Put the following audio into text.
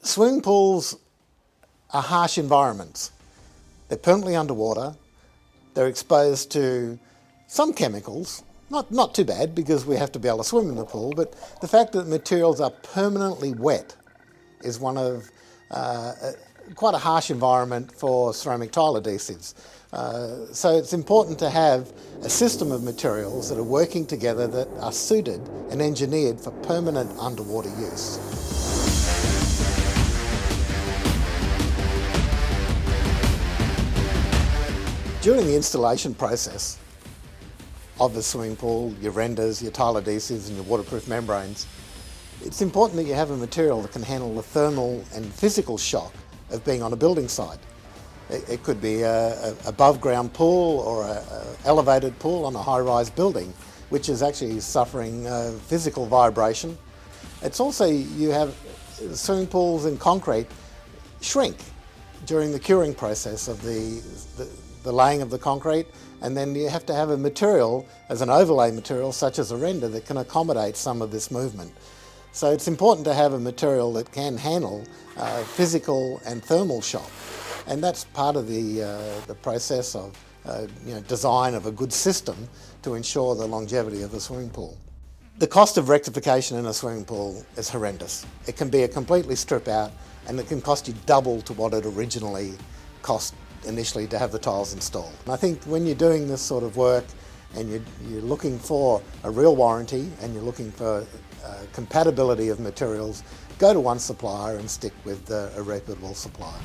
Swimming pools are harsh environments. They're permanently underwater. They're exposed to some chemicals, not too bad because we have to be able to swim in the pool, but the fact that the materials are permanently wet is one of quite a harsh environment for ceramic tile adhesives. So it's important to have a system of materials that are working together that are suited and engineered for permanent underwater use. During the installation process of the swimming pool, your renders, your tile adhesives and your waterproof membranes, it's important that you have a material that can handle the thermal and physical shock of being on a building site. It could be an above ground pool or an elevated pool on a high-rise building, which is actually suffering physical vibration. It's also, you have swimming pools in concrete shrink during the curing process of the laying of the concrete, and then you have to have a material as an overlay material such as a render that can accommodate some of this movement. So it's important to have a material that can handle physical and thermal shock, and that's part of the process of design of a good system to ensure the longevity of a swimming pool. The cost of rectification in a swimming pool is horrendous. It can be a completely strip out, and it can cost you double to what it originally cost initially to have the tiles installed. And I think when you're doing this sort of work and you're looking for a real warranty and you're looking for compatibility of materials, go to one supplier and stick with a reputable supplier.